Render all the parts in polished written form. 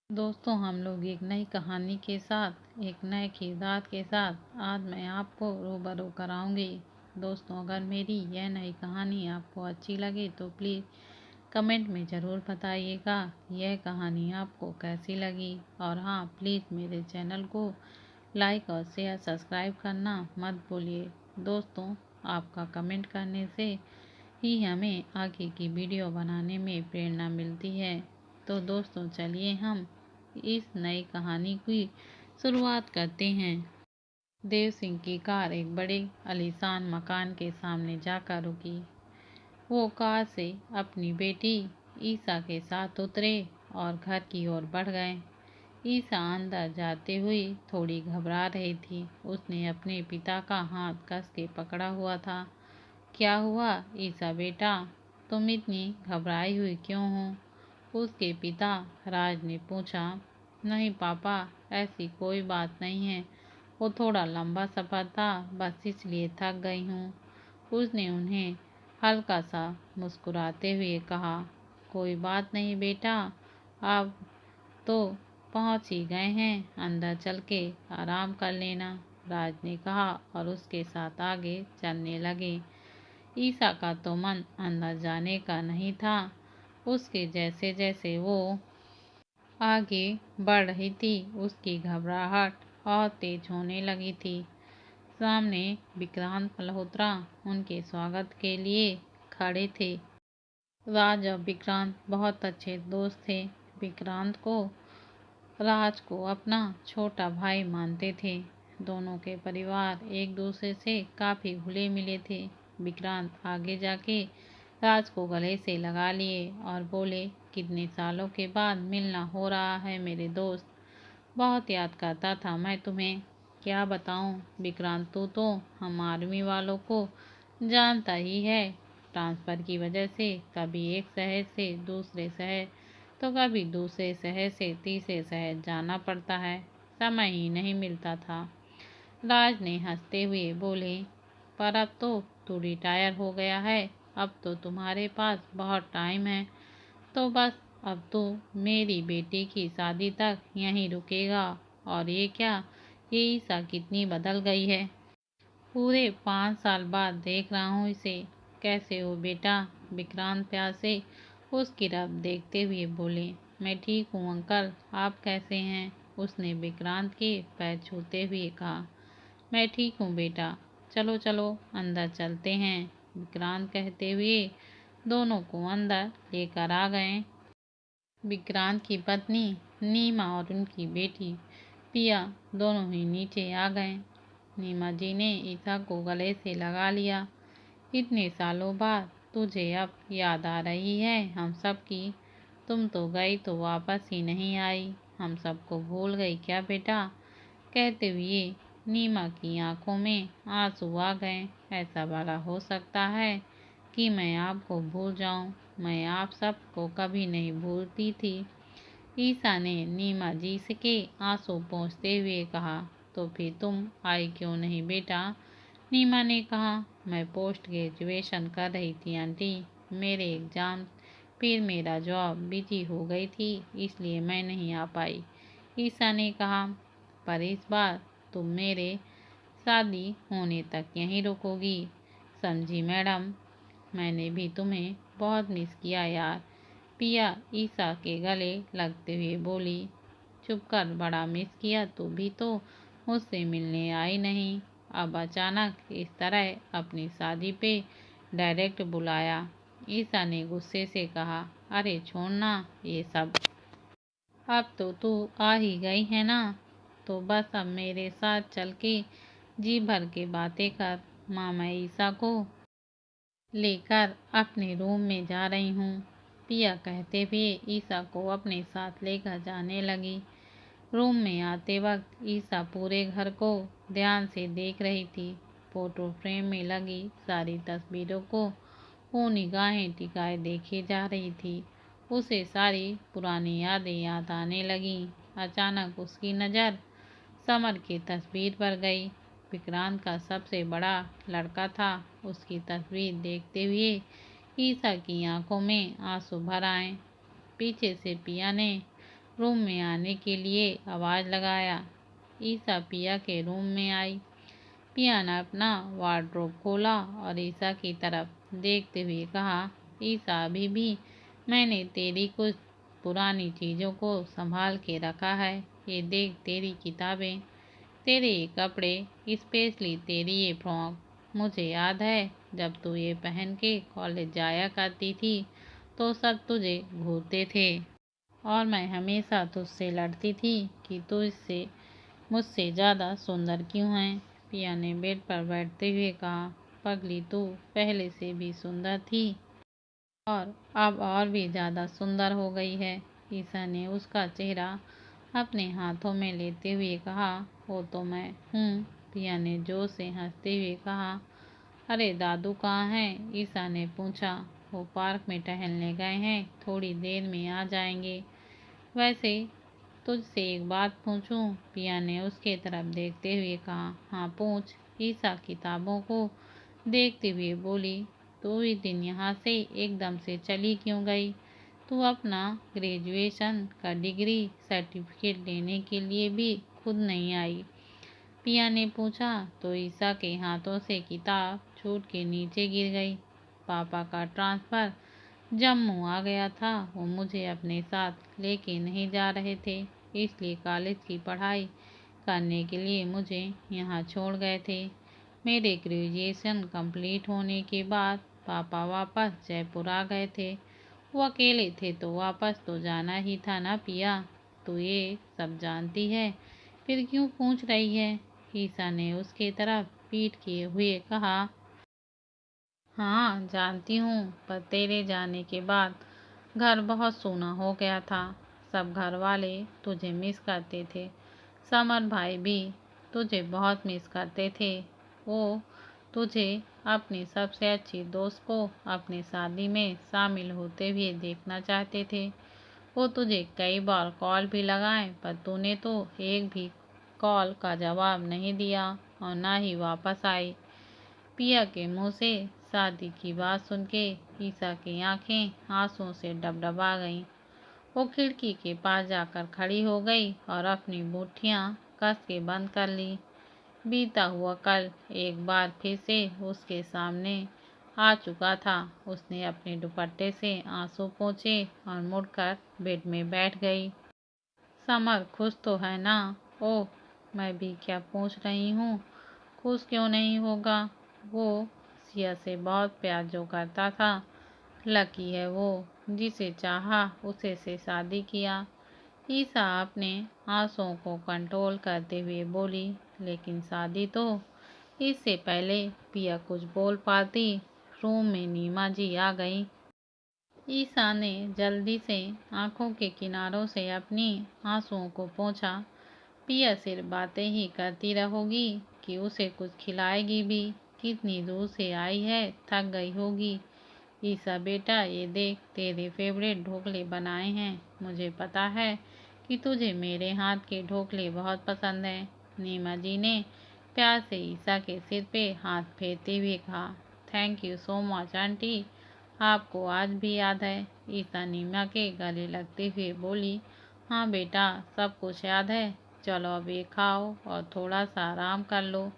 दोस्तों, हम लोग एक नई कहानी के साथ, एक नए किरदार के साथ आज मैं आपको रूबरू कराऊंगी। दोस्तों, अगर मेरी यह नई कहानी आपको अच्छी लगे तो प्लीज़ कमेंट में ज़रूर बताइएगा यह कहानी आपको कैसी लगी। और हाँ, प्लीज़ मेरे चैनल को लाइक और शेयर सब्सक्राइब करना मत भूलिए। दोस्तों, आपका कमेंट करने से ही हमें आगे की वीडियो बनाने में प्रेरणा मिलती है। तो दोस्तों, चलिए हम इस नई कहानी की शुरुआत करते हैं। देव सिंह की कार एक बड़े आलीशान मकान के सामने जाकर रुकी। वो कार से अपनी बेटी ईसा के साथ उतरे और घर की ओर बढ़ गए। ईसा अंदर जाते हुए थोड़ी घबरा रही थी। उसने अपने पिता का हाथ कस के पकड़ा हुआ था। क्या हुआ ईसा बेटा, तुम इतनी घबराई हुई क्यों हो? उसके पिता राज ने पूछा। नहीं पापा, ऐसी कोई बात नहीं है। वो थोड़ा लंबा सफ़र था, बस इसलिए थक गई हूँ। उसने उन्हें हल्का सा मुस्कुराते हुए कहा। कोई बात नहीं बेटा, अब तो पहुँच ही गए हैं, अंदर चल के आराम कर लेना, राज ने कहा और उसके साथ आगे चलने लगे। ईसा का तो मन अंदर जाने का नहीं था। उसके जैसे जैसे वो आगे बढ़ रही थी, उसकी घबराहट और तेज होने लगी थी। सामने विक्रांत मल्होत्रा उनके स्वागत के लिए खड़े थे। राज और विक्रांत बहुत अच्छे दोस्त थे। विक्रांत को राज को अपना छोटा भाई मानते थे। दोनों के परिवार एक दूसरे से काफ़ी घुले मिले थे। विक्रांत आगे जाके राज को गले से लगा लिए और बोले, कितने सालों के बाद मिलना हो रहा है मेरे दोस्त। बहुत याद करता था मैं तुम्हें। क्या बताऊं विक्रांत, तू तो हम आर्मी वालों को जानता ही है। ट्रांसफ़र की वजह से कभी एक शहर से दूसरे शहर तो कभी दूसरे शहर से तीसरे शहर जाना पड़ता है। समय ही नहीं मिलता था। राज ने हंसते हुए बोले, पर अब तो तू रिटायर हो गया है, अब तो तुम्हारे पास बहुत टाइम है। तो बस अब तो मेरी बेटी की शादी तक यहीं रुकेगा। और ये क्या, ये ईसा कितनी बदल गई है। पूरे 5 साल बाद देख रहा हूँ इसे। कैसे हो बेटा? विक्रांत प्यार से उसकी तरफ देखते हुए बोले। मैं ठीक हूँ अंकल, आप कैसे हैं? उसने विक्रांत के पैर छूते हुए कहा। मैं ठीक हूँ बेटा, चलो चलो अंदर चलते हैं, विक्रांत कहते हुए दोनों को अंदर लेकर आ गए। विक्रांत की पत्नी नीमा और उनकी बेटी पिया दोनों ही नीचे आ गए। नीमा जी ने ईसा को गले से लगा लिया। इतने सालों बाद तुझे अब याद आ रही है हम सब की? तुम तो गई तो वापस ही नहीं आई, हम सबको भूल गई क्या बेटा? कहते हुए नीमा की आंखों में आंसू आ गए। ऐसा भला हो सकता है कि मैं आपको भूल जाऊं? मैं आप सबको कभी नहीं भूलती थी। ईसा ने नीमा जी से के आंसू पोंछते हुए कहा। तो फिर तुम आई क्यों नहीं बेटा? नीमा ने कहा। मैं पोस्ट ग्रेजुएशन कर रही थी आंटी, मेरे एग्ज़ाम फिर मेरा जॉब बिजी हो गई थी, इसलिए मैं नहीं आ पाई, ईसा ने कहा। पर इस बार तुम मेरे शादी होने तक यहीं रुकोगी, समझी मैडम? मैंने भी तुम्हें बहुत मिस किया यार, पिया ईसा के गले लगते हुए बोली। चुप कर, बड़ा मिस किया तो भी तो मुझसे मिलने आई नहीं, अब अचानक इस तरह अपनी शादी पे डायरेक्ट बुलाया, ईसा ने गुस्से से कहा। अरे छोड़ना ये सब, अब तो तू आ ही गई है ना, तो बस अब मेरे साथ चल के जी भर के बातें कर। माँ, मैं ईसा को लेकर अपने रूम में जा रही हूँ, पिया कहते हुए ईसा को अपने साथ लेकर जाने लगी। रूम में आते वक्त ईसा पूरे घर को ध्यान से देख रही थी। फोटो फ्रेम में लगी सारी तस्वीरों को वो निगाहें टिकाए देखे जा रही थी। उसे सारी पुरानी यादें याद आने लगीं। अचानक उसकी नज़र समर की तस्वीर पर गई। विक्रांत का सबसे बड़ा लड़का था। उसकी तस्वीर देखते हुए ईसा की आंखों में आंसू भर आए। पीछे से पिया ने रूम में आने के लिए आवाज़ लगाया। ईसा पिया के रूम में आई। पिया ने अपना वार्डरोब खोला और ईसा की तरफ देखते हुए कहा, ईसा, अभी भी मैंने तेरी कुछ पुरानी चीज़ों को संभाल के रखा है। ये देख, तेरी किताबें, तेरे ये कपड़े, स्पेशली तेरी ये फ्रॉक। मुझे याद है जब तू ये पहन के कॉलेज जाया करती थी तो सब तुझे घूरते थे और मैं हमेशा तुझसे लड़ती थी कि तू इससे मुझसे ज़्यादा सुंदर क्यों है। पिया ने बेड पर बैठते हुए कहा, पगली, तू पहले से भी सुंदर थी और अब और भी ज़्यादा सुंदर हो गई है। ईसा ने उसका चेहरा अपने हाथों में लेते हुए कहा, वो तो मैं हूँ। पिया ने जोर से हंसते हुए कहा, अरे दादू कहाँ हैं? ईसा ने पूछा। वो पार्क में टहलने गए हैं, थोड़ी देर में आ जाएंगे। वैसे तुझसे एक बात पूछूं? पिया ने उसके तरफ देखते हुए कहा, हाँ पूछ। ईसा किताबों को देखते हुए बोली, तो इस दिन यहाँ से एकदम से चली क्यों गई? तू अपना ग्रेजुएशन का डिग्री सर्टिफिकेट लेने के लिए भी खुद नहीं आई? पिया ने पूछा तो ईसा के हाथों से किताब छूट के नीचे गिर गई। पापा का ट्रांसफ़र जम्मू आ गया था। वो मुझे अपने साथ लेके नहीं जा रहे थे, इसलिए कॉलेज की पढ़ाई करने के लिए मुझे यहाँ छोड़ गए थे। मेरे ग्रेजुएशन कंप्लीट होने के बाद पापा वापस जयपुर आ गए थे। वो अकेले थे तो वापस तो जाना ही था ना पिया। तो ये सब जानती है, फिर क्यों पूछ रही है? ईसा ने उसके तरफ पीठ किए हुए कहा, हाँ जानती हूँ, पर तेरे जाने के बाद घर बहुत सूना हो गया था। सब घर वाले तुझे मिस करते थे। समर भाई भी तुझे बहुत मिस करते थे। वो तुझे अपनी सबसे अच्छी दोस्त को अपनी शादी में शामिल होते हुए देखना चाहते थे। वो तुझे कई बार कॉल भी लगाए, पर तूने तो एक भी कॉल का जवाब नहीं दिया और ना ही वापस आई। पिया के मुंह से शादी की बात सुन के ईसा की आंखें आंसुओं से डबडबा गईं। वो खिड़की के पास जाकर खड़ी हो गई और अपनी मुट्ठियां कस के बंद कर ली। बीता हुआ कल एक बार फिर से उसके सामने आ चुका था। उसने अपने दुपट्टे से आंसू पोंछे और मुड़कर बेड में बैठ गई। समर खुश तो है ना? ओह, मैं भी क्या पूछ रही हूँ, खुश क्यों नहीं होगा? वो सिया से बहुत प्यार जो करता था। लकी है वो, जिसे चाहा उसे से शादी किया। ईसा अपने आंसुओं को कंट्रोल करते हुए बोली, लेकिन शादी तो। इससे पहले पिया कुछ बोल पाती, रूम में नीमा जी आ गई। ईसा ने जल्दी से आंखों के किनारों से अपनी आंसुओं को पोंछा। पिया सिर्फ बातें ही करती रहोगी कि उसे कुछ खिलाएगी भी? कितनी दूर से आई है, थक गई होगी। ईसा बेटा, ये देख, तेरे फेवरेट ढोकले बनाए हैं। मुझे पता है कि तुझे मेरे हाथ के ढोकले बहुत पसंद हैं। नीमा जी ने प्यार से ईसा के सिर पे हाथ फेरते हुए कहा, thank you so much aunty, आपको आज भी याद है। ईसा नीमा के गले लगते हुए बोली, हाँ बेटा, सब कुछ याद है। चलो अब ये खाओ और थोड़ा सा आराम कर लो।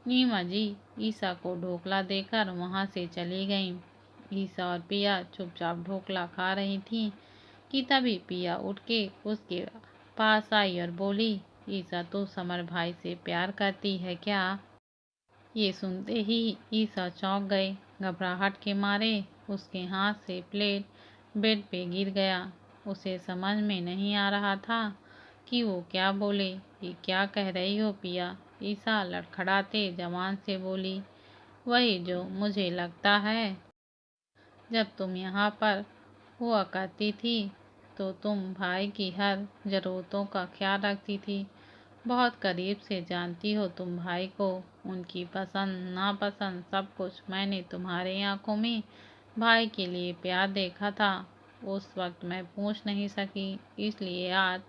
नीमा जी ईसा को ढोकला देकर वहाँ से चली गईं। ईसा और पिया चुपचाप ढोकला खा रही थीं कि तभी पिया उठ के उसके पास आई और बोली, ईसा तो समर भाई से प्यार करती है क्या? ये सुनते ही ईसा चौंक गए। घबराहट के मारे उसके हाथ से प्लेट बेड पे गिर गया। उसे समझ में नहीं आ रहा था कि वो क्या बोले। ये क्या कह रही हो पिया? ईसा लड़खड़ाते जबान से बोली, वही जो मुझे लगता है। जब तुम यहाँ पर हुआ करती थी तो तुम भाई की हर ज़रूरतों का ख्याल रखती थी। बहुत करीब से जानती हो तुम भाई को, उनकी पसंद नापसंद सब कुछ मैंने तुम्हारे आंखों में भाई के लिए प्यार देखा था। उस वक्त मैं पूछ नहीं सकी, इसलिए आज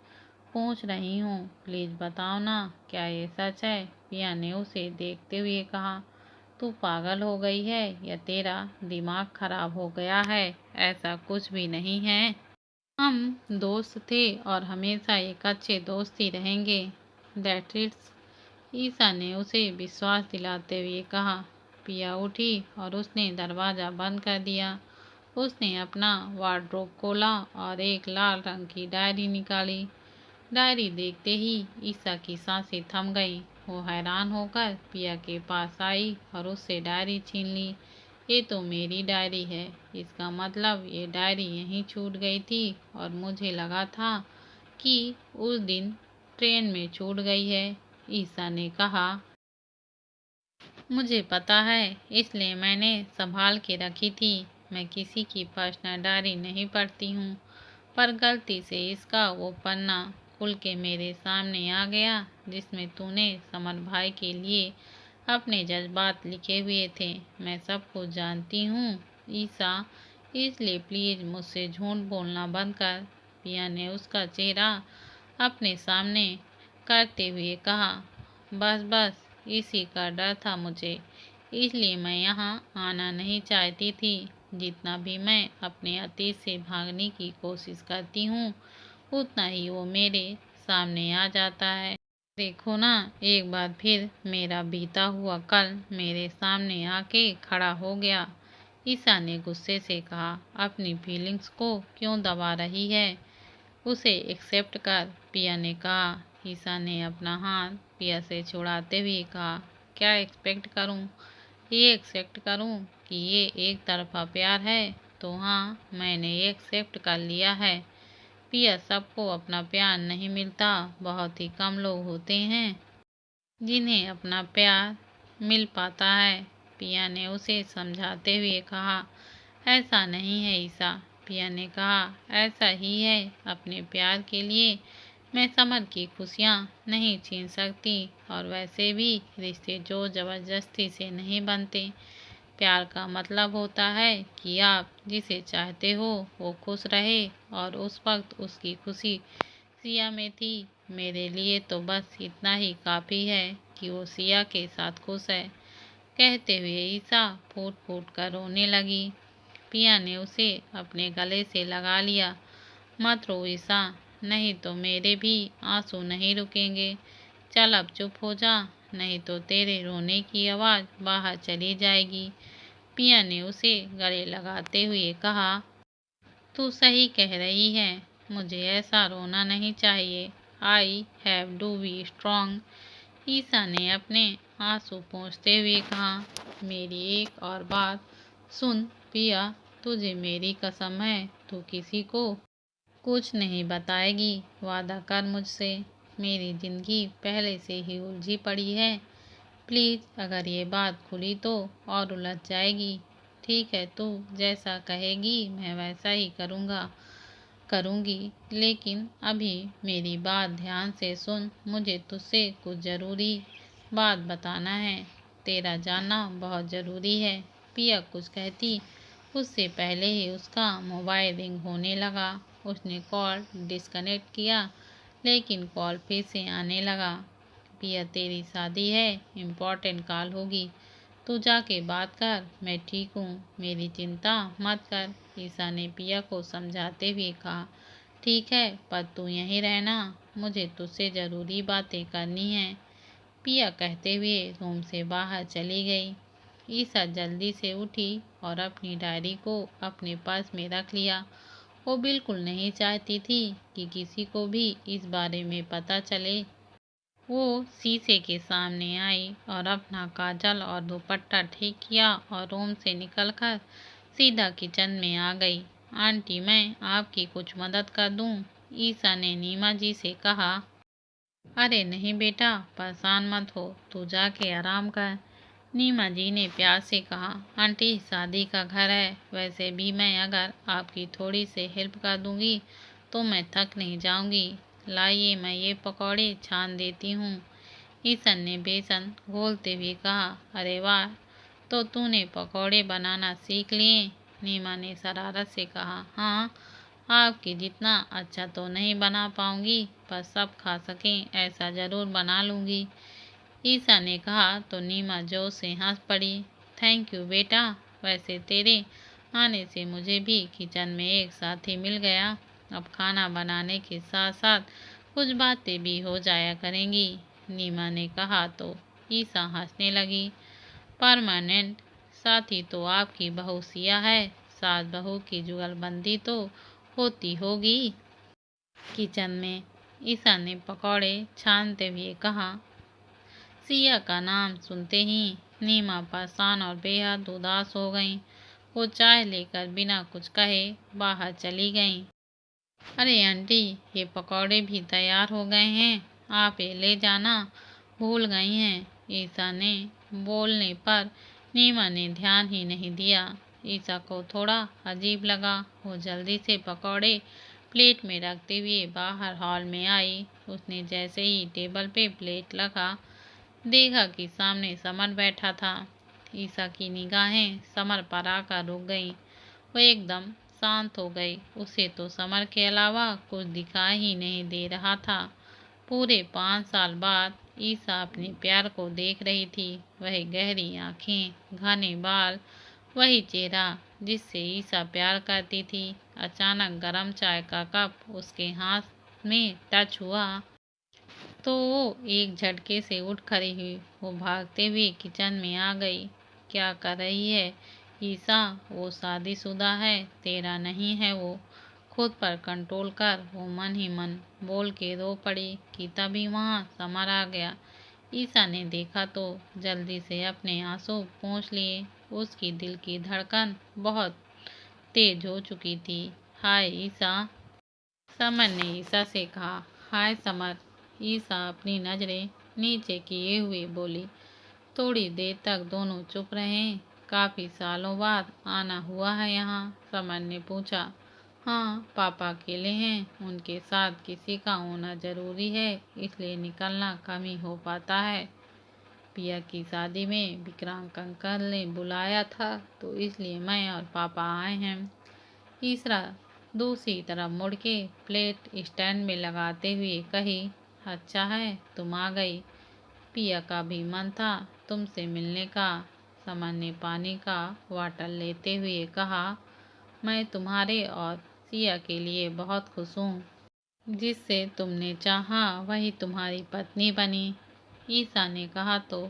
पूछ रही हूँ। प्लीज़ बताओ ना, क्या ये सच है? पिया ने उसे देखते हुए कहा, तू पागल हो गई है या तेरा दिमाग खराब हो गया है? ऐसा कुछ भी नहीं है। हम दोस्त थे और हमेशा एक अच्छे दोस्त ही रहेंगे। That it's. ईशा ने उसे विश्वास दिलाते हुए कहा। पिया उठी और उसने दरवाज़ा बंद कर दिया। उसने अपना वार्डरोब खोला और एक लाल रंग की डायरी निकाली। डायरी देखते ही ईशा की सांसें थम गई। वो हैरान होकर पिया के पास आई और उससे डायरी छीन ली। ये तो मेरी डायरी है। इसका मतलब ये डायरी यहीं छूट गई थी और मुझे लगा था कि उस दिन ट्रेन में छूट गई है। ईशा ने कहा। मुझे पता है, इसलिए मैंने संभाल के रखी थी। मैं किसी की पर्सनल डायरी नहीं पढ़ती हूँ, पर गलती से इसका वो पन्ना खुल के मेरे सामने आ गया जिसमें तूने समर भाई के लिए अपने जज्बात लिखे हुए थे। मैं सब कुछ जानती हूँ ईशा, इसलिए प्लीज मुझसे झूठ बोलना बंद कर। पिया ने उसका चेहरा अपने सामने करते हुए कहा। बस बस, इसी का डर था मुझे, इसलिए मैं यहाँ आना नहीं चाहती थी। जितना भी मैं अपने अतीत से भागने की कोशिश करती हूँ, उतना ही वो मेरे सामने आ जाता है। देखो ना, एक बार फिर मेरा बीता हुआ कल मेरे सामने आके खड़ा हो गया। ईशा ने गुस्से से कहा। अपनी फीलिंग्स को क्यों दबा रही है? उसे एक्सेप्ट कर, पिया ने कहा। ईशा ने अपना हाथ पिया से छुड़ाते हुए कहा। क्या एक्सपेक्ट करूं? ये एक्सेप्ट करूं कि ये एक तरफा प्यार है? तो हाँ, मैंने ये एक्सेप्ट कर लिया है। पिया, सबको अपना प्यार नहीं मिलता। बहुत ही कम लोग होते हैं जिन्हें अपना प्यार मिल पाता है। पिया ने उसे समझाते हुए कहा। ऐसा नहीं है ईशा, पिया ने कहा। ऐसा ही है। अपने प्यार के लिए मैं समर की खुशियाँ नहीं छीन सकती, और वैसे भी रिश्ते जोर जबरदस्ती से नहीं बनते। प्यार का मतलब होता है कि आप जिसे चाहते हो वो खुश रहे, और उस वक्त उसकी खुशी सिया में थी। मेरे लिए तो बस इतना ही काफ़ी है कि वो सिया के साथ खुश है। कहते हुए ईशा फूट फूट कर रोने लगी। पिया ने उसे अपने गले से लगा लिया। मत रो ईशा, नहीं तो मेरे भी आंसू नहीं रुकेंगे। चल अब चुप हो जा, नहीं तो तेरे रोने की आवाज़ बाहर चली जाएगी। पिया ने उसे गले लगाते हुए कहा। तू सही कह रही है, मुझे ऐसा रोना नहीं चाहिए। I have to be strong. Isha ने अपने आंसू पोंछते हुए कहा। मेरी एक और बात सुन पिया, तुझे मेरी कसम है, तू किसी को कुछ नहीं बताएगी। वादा कर मुझसे। मेरी जिंदगी पहले से ही उलझी पड़ी है। प्लीज़, अगर ये बात खुली तो और उलझ जाएगी। ठीक है, तू जैसा कहेगी मैं वैसा ही करूँगी, लेकिन अभी मेरी बात ध्यान से सुन। मुझे तुझसे कुछ ज़रूरी बात बताना है। तेरा जानना बहुत ज़रूरी है। पिया कुछ कहती उससे पहले ही उसका मोबाइल रिंग होने लगा। उसने कॉल डिस्कनेक्ट किया, लेकिन कॉल फिर से आने लगा। पिया, तेरी शादी है, इम्पोर्टेंट कॉल होगी, तू जाके बात कर। मैं ठीक हूँ, मेरी चिंता मत कर। ईशा ने पिया को समझाते हुए कहा। ठीक है, पर तू यहीं रहना, मुझे तुझसे ज़रूरी बातें करनी हैं। पिया कहते हुए रूम से बाहर चली गई। ईशा जल्दी से उठी और अपनी डायरी को अपने पर्स में रख लिया। वो बिल्कुल नहीं चाहती थी कि किसी को भी इस बारे में पता चले। वो शीशे के सामने आई और अपना काजल और दुपट्टा ठीक किया और रूम से निकलकर सीधा किचन में आ गई। आंटी, मैं आपकी कुछ मदद कर दूं? ईशा ने नीमा जी से कहा। अरे नहीं बेटा, परेशान मत हो, तू जाके आराम कर। नीमा जी ने प्यार से कहा। आंटी, शादी का घर है, वैसे भी मैं अगर आपकी थोड़ी सी हेल्प कर दूंगी तो मैं थक नहीं जाऊंगी। लाइए, मैं ये पकौड़े छान देती हूँ। ईशन ने बेसन घोलते हुए कहा। अरे वाह, तो तूने पकौड़े बनाना सीख लिए? नीमा ने शरारत से कहा। हाँ, आपके जितना अच्छा तो नहीं बना पाऊंगी, पर सब खा सकें ऐसा ज़रूर बना लूँगी। ईशा ने कहा तो नीमा जोर से हंस पड़ी। थैंक यू बेटा, वैसे तेरे आने से मुझे भी किचन में एक साथी मिल गया। अब खाना बनाने के साथ साथ कुछ बातें भी हो जाया करेंगी। नीमा ने कहा तो ईसा हंसने लगी। परमानेंट साथी तो आपकी बहू सिया है, सास बहू की जुगलबंदी तो होती होगी। किचन में ईसा ने पकौड़े छानते हुए कहा। सिया का नाम सुनते ही नीमा परेशान और बेहद उदास हो गईं। वो चाय लेकर बिना कुछ कहे बाहर चली गईं। अरे आंटी, ये पकौड़े भी तैयार हो गए हैं, आप ये ले जाना भूल गई हैं। ईसा ने बोलने पर नीमा ने ध्यान ही नहीं दिया। ईसा को थोड़ा अजीब लगा। वो जल्दी से पकौड़े प्लेट में रखते हुए बाहर हॉल में आई। उसने जैसे ही टेबल पे प्लेट रखा, देखा कि सामने समर बैठा था। ईसा की निगाहें समर पर आकर रुक गईं। वो एकदम शांत हो गई। उसे तो समर के अलावा कुछ दिखाई ही नहीं दे रहा था। पूरे 5 साल बाद ईसा अपने प्यार को देख रही थी। वही गहरी आंखें, घने बाल, वही चेहरा जिससे ईसा प्यार करती थी। अचानक गरम चाय का कप उसके हाथ में टच हुआ तो वो एक झटके से उठ खड़ी हुई। वो भागते हुए किचन में आ गई। क्या कर रही है ईसा? वो शादीशुदा है, तेरा नहीं है। वो खुद पर कंट्रोल कर। वो मन ही मन बोल के रो पड़ी कि तभी वहाँ समर आ गया। ईसा ने देखा तो जल्दी से अपने आंसू पोंछ लिए। उसकी दिल की धड़कन बहुत तेज हो चुकी थी। हाय ईसा, समर ने ईसा से कहा। हाय समर। ईसा अपनी नजरें नीचे किए हुए बोली। थोड़ी देर तक दोनों चुप रहे। काफी सालों बाद आना हुआ है यहाँ? समर ने पूछा। हाँ, पापा अकेले हैं, उनके साथ किसी का होना जरूरी है, इसलिए निकलना कम ही हो पाता है। पिया की शादी में विक्रांत अंकल ने बुलाया था तो इसलिए मैं और पापा आए हैं। तीसरा दूसरी तरफ मुड़ के प्लेट स्टैंड में लगाते हुए कही। अच्छा है तुम आ गई। पिया का भी मन था तुमसे मिलने का। समर ने पानी का वाटर लेते हुए कहा। मैं तुम्हारे और सिया के लिए बहुत खुश हूँ। जिससे तुमने चाहा वही तुम्हारी पत्नी बनी। ईसा ने कहा तो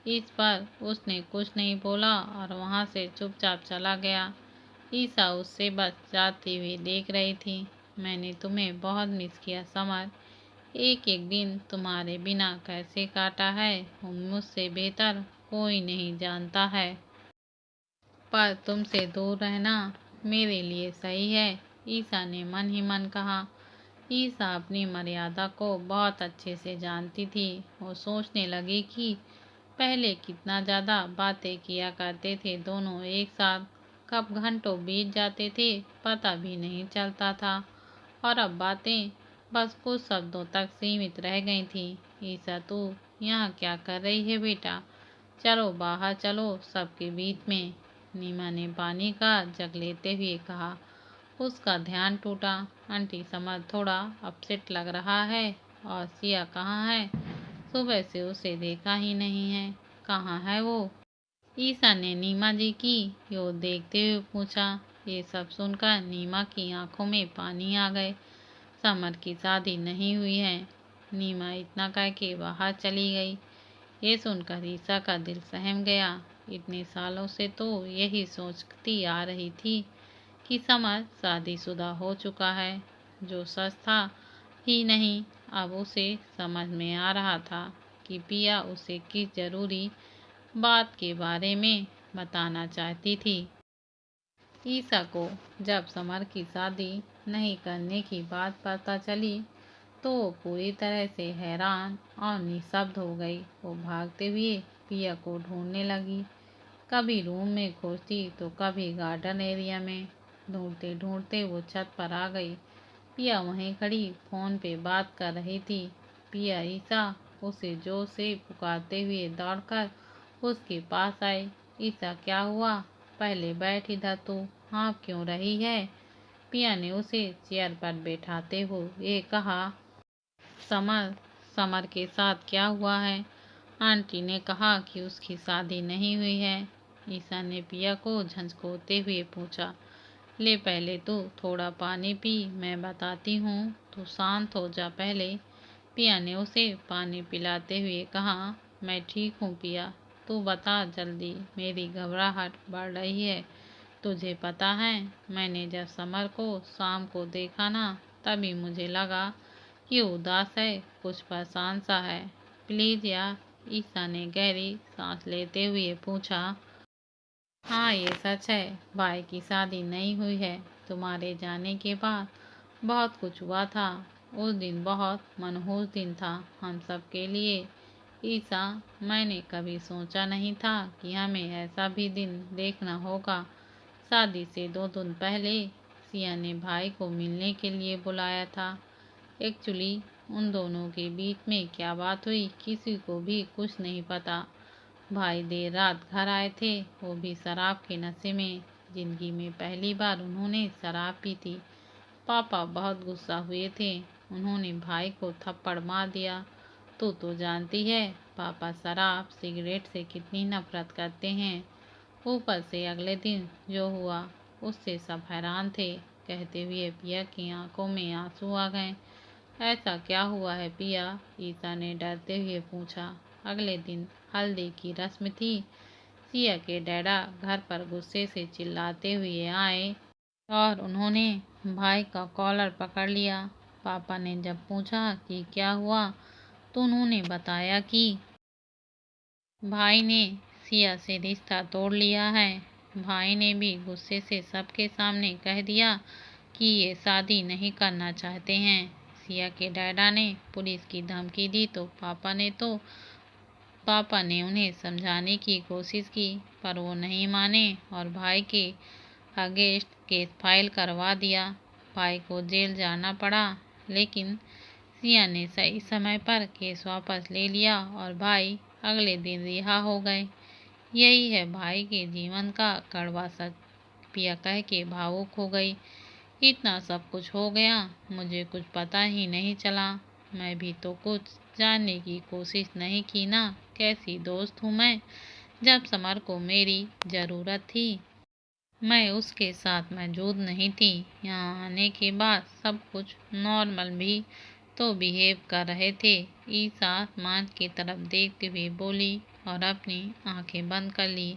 इस पर उसने कुछ नहीं बोला और वहाँ से चुपचाप चला गया। ईसा उससे बस जाती हुई देख रही थी। मैंने तुम्हें बहुत मिस किया समर। एक एक दिन तुम्हारे बिना कैसे काटा है वो मुझसे बेहतर कोई नहीं जानता है। पर तुमसे दूर रहना मेरे लिए सही है, ईसा ने मन ही मन कहा। ईसा अपनी मर्यादा को बहुत अच्छे से जानती थी। वो सोचने लगी कि पहले कितना ज़्यादा बातें किया करते थे दोनों एक साथ। कब घंटों बीत जाते थे पता भी नहीं चलता था और अब बातें बस कुछ शब्दों तक सीमित रह गई थी। ईसा तू यहाँ क्या कर रही है बेटा? चलो बाहर चलो सबके बीच में। नीमा ने पानी का जग लेते हुए कहा। उसका ध्यान टूटा। आंटी समर थोड़ा अपसेट लग रहा है। और सिया कहाँ है? सुबह से उसे देखा ही नहीं है। कहाँ है वो? ईसा ने नीमा जी की ओर देखते हुए पूछा। ये सब सुनकर नीमा की आंखों में पानी आ गए। समर की शादी नहीं हुई है। नीमा इतना कह के बाहर चली गई। ये सुनकर ईसा का दिल सहम गया। इतने सालों से तो यही सोचती आ रही थी कि समर शादीशुदा हो चुका है। जो सच था ही नहीं, अब उसे समझ में आ रहा था कि पिया उसे किस जरूरी बात के बारे में बताना चाहती थी। ईसा को जब समर की शादी नहीं करने की बात पता चली तो वो पूरी तरह से हैरान और निशब्द हो गई। वो भागते हुए पिया को ढूंढने लगी। कभी रूम में खोजती तो कभी गार्डन एरिया में। ढूंढते ढूंढते वो छत पर आ गई। पिया वहीं खड़ी फोन पे बात कर रही थी। पिया ईसा उसे जोर से पुकारते हुए दौड़कर उसके पास आई। ईसा क्या हुआ? पहले बैठ इधर, तू हाँ क्यों रही है? पिया ने उसे चेयर पर बैठाते हुए कहा। समर समर के साथ क्या हुआ है? आंटी ने कहा कि उसकी शादी नहीं हुई है। ईसा ने पिया को झंझोते हुए पूछा। ले पहले तू थोड़ा पानी पी, मैं बताती हूँ। तू शांत हो जा पहले। पिया ने उसे पानी पिलाते हुए कहा, मैं ठीक हूँ पिया, तू बता जल्दी, मेरी घबराहट बढ़ रही है। तुझे पता है, मैंने जब समर को शाम को देखा ना, तभी मुझे लगा कि उदास है, कुछ परेशान सा है। प्लीज यार, ईसा ने गहरी सांस लेते हुए पूछा। हाँ ये सच है, भाई की शादी नहीं हुई है। तुम्हारे जाने के बाद बहुत कुछ हुआ था। उस दिन बहुत मनहूस दिन था हम सब के लिए। ईसा, मैंने कभी सोचा नहीं था कि हमें ऐसा भी दिन देखना होगा। शादी से 2 दिन पहले सिया ने भाई को मिलने के लिए बुलाया था। एक्चुअली उन दोनों के बीच में क्या बात हुई किसी को भी कुछ नहीं पता। भाई देर रात घर आए थे, वो भी शराब के नशे में। जिंदगी में पहली बार उन्होंने शराब पी थी। पापा बहुत गुस्सा हुए थे, उन्होंने भाई को थप्पड़ मार दिया। तो जानती है पापा शराब सिगरेट से कितनी नफरत करते हैं। ऊपर से अगले दिन जो हुआ उससे सब हैरान थे। कहते हुए पिया की आंखों में आंसू आ गए। ऐसा क्या हुआ है पिया? ईसा ने डरते हुए पूछा। अगले दिन हल्दी की रस्म थी। सिया के डैडा घर पर गुस्से से चिल्लाते हुए आए और उन्होंने भाई का कॉलर पकड़ लिया। पापा ने जब पूछा कि क्या हुआ, तो उन्होंने बताया कि भाई ने सिया से रिश्ता तोड़ लिया है। भाई ने भी गुस्से से सबके सामने कह दिया कि ये शादी नहीं करना चाहते हैं। सिया के डैडा ने पुलिस की धमकी दी तो पापा ने उन्हें समझाने की कोशिश की, पर वो नहीं माने और भाई के अगेंस्ट केस फाइल करवा दिया। भाई को जेल जाना पड़ा, लेकिन सिया ने सही समय पर केस वापस ले लिया और भाई अगले दिन रिहा हो गए। यही है भाई के जीवन का कड़वा सच, पिया कह के भावुक हो गई। इतना सब कुछ हो गया, मुझे कुछ पता ही नहीं चला। मैं भी तो कुछ जानने की कोशिश नहीं की ना। कैसी दोस्त हूँ मैं। जब समर को मेरी ज़रूरत थी, मैं उसके साथ मौजूद नहीं थी। यहाँ आने के बाद सब कुछ नॉर्मल भी तो बिहेव कर रहे थे। ईसा आसमान की तरफ देखते हुए बोली और अपनी आंखें बंद कर ली।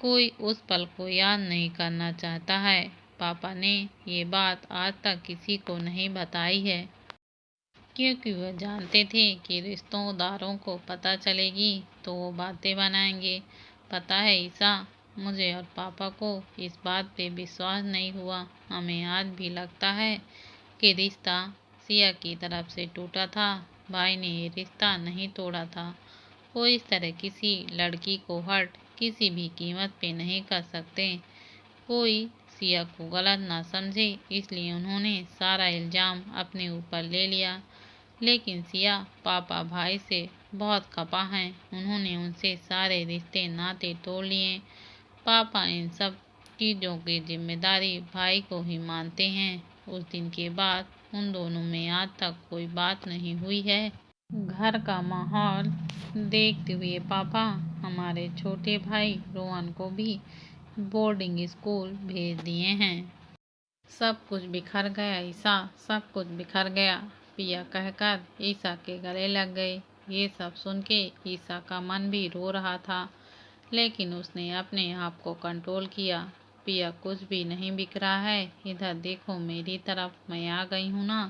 कोई उस पल को याद नहीं करना चाहता है। पापा ने ये बात आज तक किसी को नहीं बताई है, क्योंकि वह जानते थे कि रिश्तेदारों को पता चलेगी तो वो बातें बनाएंगे। पता है ईसा, मुझे और पापा को इस बात पे विश्वास नहीं हुआ। हमें आज भी लगता है कि रिश्ता सिया की तरफ से टूटा था। भाई ने ये रिश्ता नहीं तोड़ा था। वो इस तरह किसी लड़की को हर्ट किसी भी कीमत पे नहीं कर सकते। कोई सिया को गलत ना समझे, इसलिए उन्होंने सारा इल्ज़ाम अपने ऊपर ले लिया। लेकिन सिया पापा भाई से बहुत खफा हैं। उन्होंने उनसे सारे रिश्ते नाते तोड़ लिए। पापा इन सब चीज़ों की जिम्मेदारी भाई को ही मानते हैं। उस दिन के बाद उन दोनों में आज तक कोई बात नहीं हुई है। घर का माहौल देखते हुए पापा हमारे छोटे भाई रोहन को भी बोर्डिंग स्कूल भेज दिए हैं। सब कुछ बिखर गया ईसा, सब कुछ बिखर गया, पिया कहकर ईसा के गले लग गई। ये सब सुन के ईसा का मन भी रो रहा था, लेकिन उसने अपने आप को कंट्रोल किया। पिया कुछ भी नहीं बिखरा है, इधर देखो मेरी तरफ, मैं आ गई हूँ ना,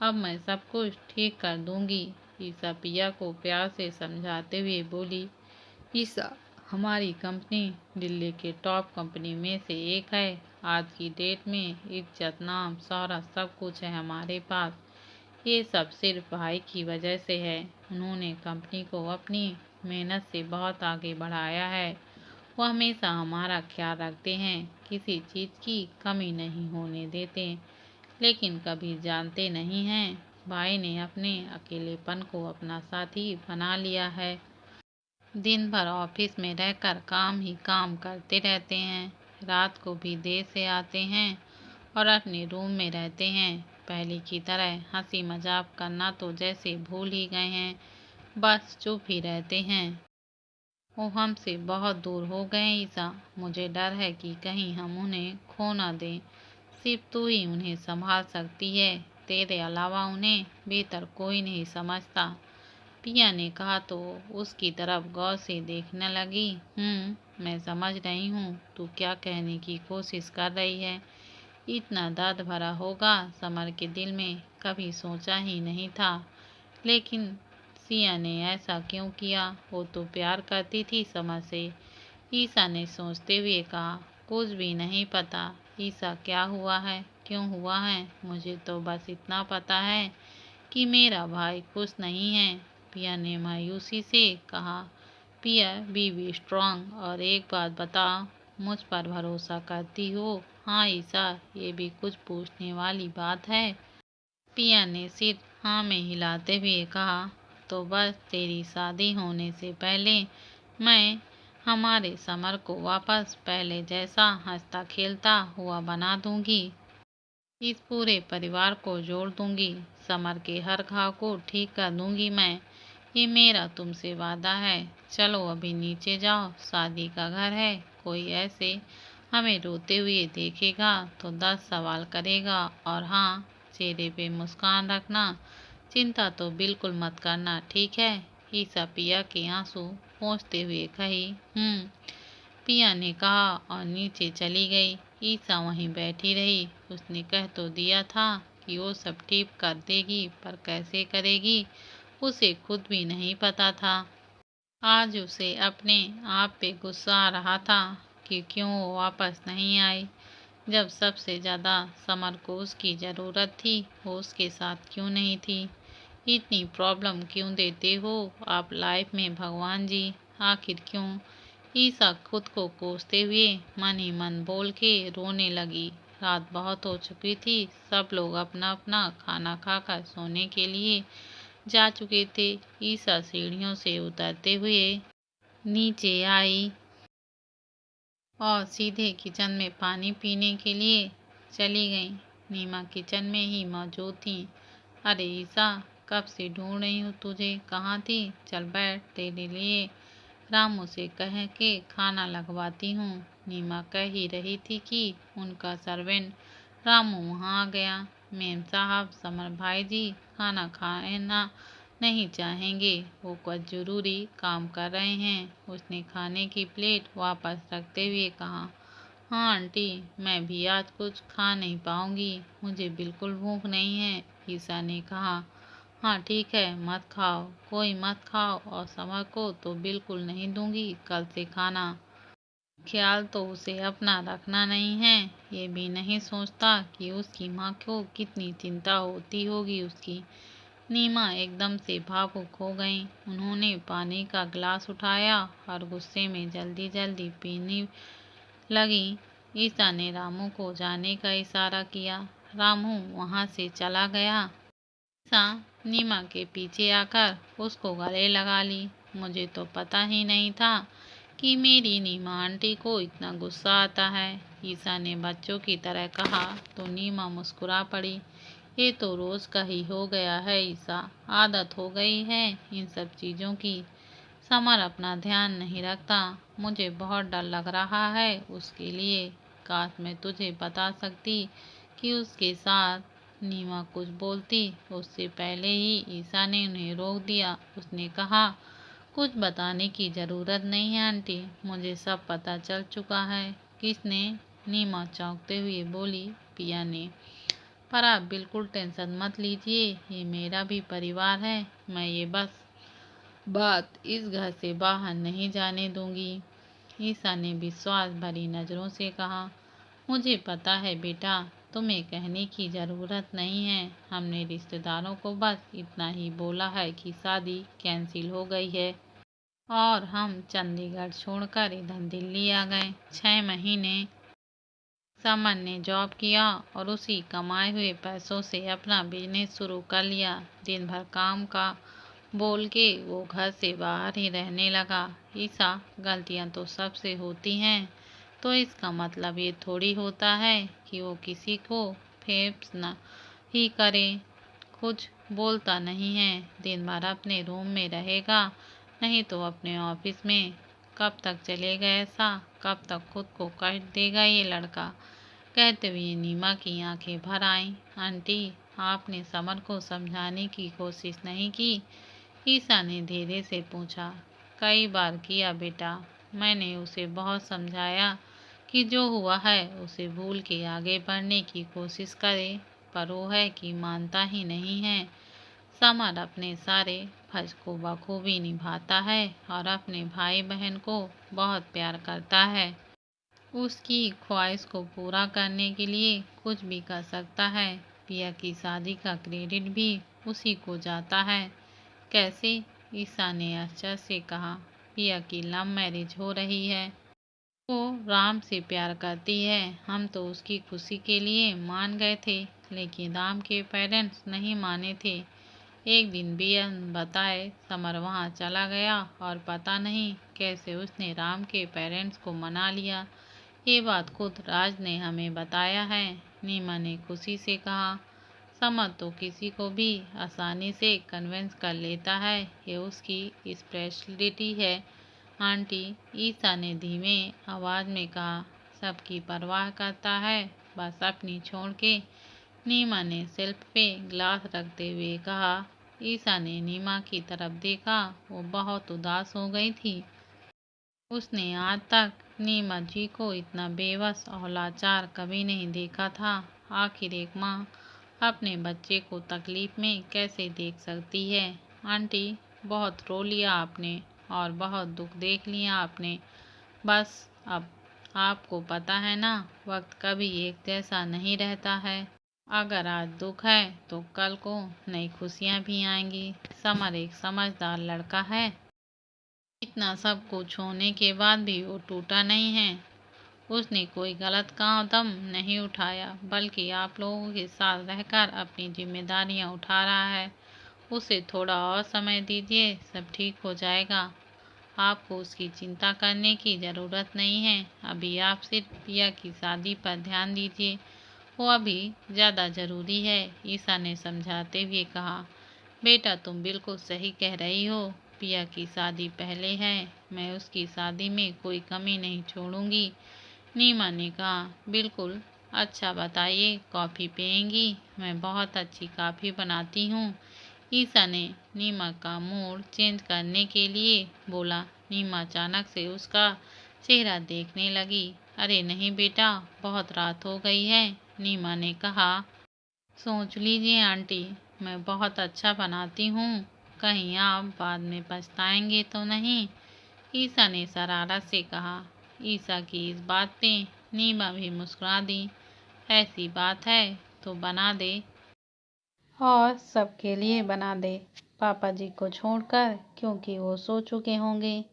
अब मैं सब कुछ ठीक कर दूंगी। ईसा पिया को प्यार से समझाते हुए बोली। ईसा, हमारी कंपनी दिल्ली के टॉप कंपनी में से एक है। आज की डेट में इज्जत, नाम, शोहरत सब कुछ है हमारे पास। ये सब सिर्फ भाई की वजह से है। उन्होंने कंपनी को अपनी मेहनत से बहुत आगे बढ़ाया है। वो हमेशा हमारा ख्याल रखते हैं, किसी चीज़ की कमी नहीं होने देते। लेकिन कभी जानते नहीं हैं, भाई ने अपने अकेलेपन को अपना साथी बना लिया है। दिन भर ऑफिस में रहकर काम ही काम करते रहते हैं। रात को भी देर से आते हैं और अपने रूम में रहते हैं। पहले की तरह हंसी मजाक करना तो जैसे भूल ही गए हैं, बस चुप ही रहते हैं। वो हमसे बहुत दूर हो गए ईसा। मुझे डर है कि कहीं हम उन्हें खो न दें। सिर्फ तू ही उन्हें संभाल सकती है। तेरे अलावा उन्हें बेहतर कोई नहीं समझता। पिया ने कहा तो उसकी तरफ गौर से देखने लगी। मैं समझ रही हूँ तू क्या कहने की कोशिश कर रही है। इतना दर्द भरा होगा समर के दिल में कभी सोचा ही नहीं था। लेकिन सिया ने ऐसा क्यों किया? वो तो प्यार करती थी समर से। ईसा ने सोचते हुए कहा, कुछ भी नहीं पता। ईसा क्या हुआ है, क्यों हुआ है? मुझे तो बस इतना पता है कि मेरा भाई खुश नहीं है। पिया ने मायूसी से कहा। पिया बी स्ट्रांग। और एक बात बता, मुझ पर भरोसा करती हो? हाँ ईसा, ये भी कुछ पूछने वाली बात है? पिया ने सिर हाँ में हिलाते हुए कहा, तो बस तेरी शादी होने से पहले मैं हमारे समर को वापस पहले जैसा हंसता खेलता हुआ बना दूंगी। इस पूरे परिवार को जोड़ दूंगी। समर के हर घाव को ठीक कर दूंगी मैं। ये मेरा तुमसे वादा है। चलो अभी नीचे जाओ, शादी का घर है। कोई ऐसे हमें रोते हुए देखेगा तो 10 सवाल करेगा। और हाँ, चेहरे पे मुस्कान रखना। चिंता तो बिल्कुल मत करना, ठीक है? ईसा पिया के आंसू पोंछते हुए कही। पिया ने कहा और नीचे चली गई। ईसा वहीं बैठी रही। उसने कह तो दिया था कि वो सब ठीक कर देगी, पर कैसे करेगी उसे खुद भी नहीं पता था। आज उसे अपने आप पे गुस्सा आ रहा था कि क्यों वो वापस नहीं आई। जब सबसे ज़्यादा समर को उसकी ज़रूरत थी, वो उसके साथ क्यों नहीं थी? इतनी प्रॉब्लम क्यों देते हो आप लाइफ में भगवान जी? आखिर क्यों? ईसा खुद को कोसते हुए मन ही मन बोल के रोने लगी। रात बहुत हो चुकी थी। सब लोग अपना अपना खाना खाकर सोने के लिए जा चुके थे। ईसा सीढ़ियों से उतरते हुए नीचे आई और सीधे किचन में पानी पीने के लिए चली गई। नीमा किचन में ही मौजूद थी। अरे ईसा, कब से ढूंढ रही हूँ तुझे, कहाँ थी? चल बैठ, तेरे लिए रामू से कह के खाना लगवाती हूँ। नीमा कह ही रही थी कि उनका सर्वेंट रामू वहाँ आ गया। मेम साहब, समर भाई जी खाना खाना नहीं चाहेंगे। वो कुछ जरूरी काम कर रहे हैं। उसने खाने की प्लेट वापस रखते हुए कहा। हाँ आंटी, मैं भी आज कुछ खा नहीं पाऊंगी। मुझे बिल्कुल भूख नहीं है। ईसा ने कहा। हाँ ठीक है, मत खाओ, कोई मत खाओ। और समर को तो बिल्कुल नहीं दूंगी कल से खाना। ख्याल तो उसे अपना रखना नहीं है। ये भी नहीं सोचता कि उसकी माँ को कितनी चिंता होती होगी उसकी। नीमा एकदम से भावुक हो गई। उन्होंने पानी का गिलास उठाया और गुस्से में जल्दी जल्दी पीने लगी। ईसा ने रामू को जाने का इशारा किया। रामू वहाँ से चला गया। ईसा नीमा के पीछे आकर उसको गले लगा ली। मुझे तो पता ही नहीं था कि मेरी नीमा आंटी को इतना गुस्सा आता है। ईसा ने बच्चों की तरह कहा तो नीमा मुस्कुरा पड़ी। ये तो रोज का ही हो गया है ईसा, आदत हो गई है इन सब चीज़ों की। समर अपना ध्यान नहीं रखता। मुझे बहुत डर लग रहा है उसके लिए। काश मैं तुझे बता सकती कि उसके साथ नीमा कुछ बोलती। उससे पहले ही ईसा ने उन्हें रोक दिया। उसने कहा, कुछ बताने की ज़रूरत नहीं है आंटी, मुझे सब पता चल चुका है। किसने? नीमा चौंकते हुए बोली। पिया ने। पर आप बिल्कुल टेंशन मत लीजिए, ये मेरा भी परिवार है। मैं ये बस बात इस घर से बाहर नहीं जाने दूंगी। ईसा ने विश्वास भरी नज़रों से कहा। मुझे पता है बेटा, तुम्हें कहने की ज़रूरत नहीं है। हमने रिश्तेदारों को बस इतना ही बोला है कि शादी कैंसिल हो गई है और हम चंडीगढ़ छोड़कर इधर दिल्ली आ गए। 6 महीने समर ने जॉब किया और उसी कमाए हुए पैसों से अपना बिजनेस शुरू कर लिया। दिन भर काम का बोल के वो घर से बाहर ही रहने लगा। ईसा, गलतियां तो सबसे होती हैं, तो इसका मतलब ये थोड़ी होता है कि वो किसी को फेस न ही करे। कुछ बोलता नहीं है। दिन भर अपने रूम में रहेगा, नहीं तो अपने ऑफिस में कब तक चलेगा ऐसा, कब तक खुद को कष्ट देगा ये लड़का। कहते हुए नीमा की आंखें भर आईं। आंटी, आपने समर को समझाने की कोशिश नहीं की? ईसा ने धीरे से पूछा। कई बार किया बेटा, मैंने उसे बहुत समझाया कि जो हुआ है उसे भूल के आगे बढ़ने की कोशिश करे, पर वो है कि मानता ही नहीं है। समर अपने सारे फर्ज को बखूबी निभाता है और अपने भाई बहन को बहुत प्यार करता है। उसकी ख्वाहिश को पूरा करने के लिए कुछ भी कर सकता है। पिया की शादी का क्रेडिट भी उसी को जाता है। कैसे? ईसा ने आश्चर्य से कहा। पिया की लव मैरिज हो रही है। वो राम से प्यार करती है। हम तो उसकी खुशी के लिए मान गए थे, लेकिन राम के पेरेंट्स नहीं माने थे। एक दिन बियन बताए समर वहाँ चला गया और पता नहीं कैसे उसने राम के पेरेंट्स को मना लिया। ये बात खुद राज ने हमें बताया है। नीमा ने खुशी से कहा। समर तो किसी को भी आसानी से कन्विंस कर लेता है, ये उसकी स्पेशलिटी है। आंटी, ईसा ने धीमे आवाज में कहा। सबकी परवाह करता है, बस अपनी छोड़ के। नीमा ने शेल्फ पे ग्लास रखते हुए कहा। ईसा ने नीमा की तरफ देखा। वो बहुत उदास हो गई थी। उसने आज तक नीमा जी को इतना बेबस और लाचार कभी नहीं देखा था। आखिर एक माँ अपने बच्चे को तकलीफ में कैसे देख सकती है? आंटी, बहुत रो लिया आपने और बहुत दुख देख लिया आपने। बस अब आपको पता है ना, वक्त कभी एक जैसा नहीं रहता है। अगर आज दुख है तो कल को नई खुशियाँ भी आएंगी। समर एक समझदार लड़का है। इतना सब कुछ होने के बाद भी वो टूटा नहीं है। उसने कोई गलत कदम नहीं उठाया, बल्कि आप लोगों के साथ रहकर अपनी जिम्मेदारियां उठा रहा है। उसे थोड़ा और समय दीजिए, सब ठीक हो जाएगा। आपको उसकी चिंता करने की ज़रूरत नहीं है। अभी आप सिर्फ पिया की शादी पर ध्यान दीजिए, वो अभी ज़्यादा ज़रूरी है। ईसा ने समझाते हुए कहा। बेटा, तुम बिल्कुल सही कह रही हो। पिया की शादी पहले है। मैं उसकी शादी में कोई कमी नहीं छोड़ूंगी। नीमा ने कहा। बिल्कुल। अच्छा बताइए, कॉफ़ी पियेंगी? मैं बहुत अच्छी कॉफ़ी बनाती हूँ। ईसा ने नीमा का मूड चेंज करने के लिए बोला। नीमा अचानक से उसका चेहरा देखने लगी। अरे नहीं बेटा, बहुत रात हो गई है। नीमा ने कहा। सोच लीजिए आंटी, मैं बहुत अच्छा बनाती हूँ। कहीं आप बाद में पछताएंगे तो नहीं? ईसा ने शरारत से कहा। ईसा की इस बात पे नीमा भी मुस्कुरा दी। ऐसी बात है तो बना दे, और सबके लिए बना दे, पापा जी को छोड़कर, क्योंकि वो सो चुके होंगे।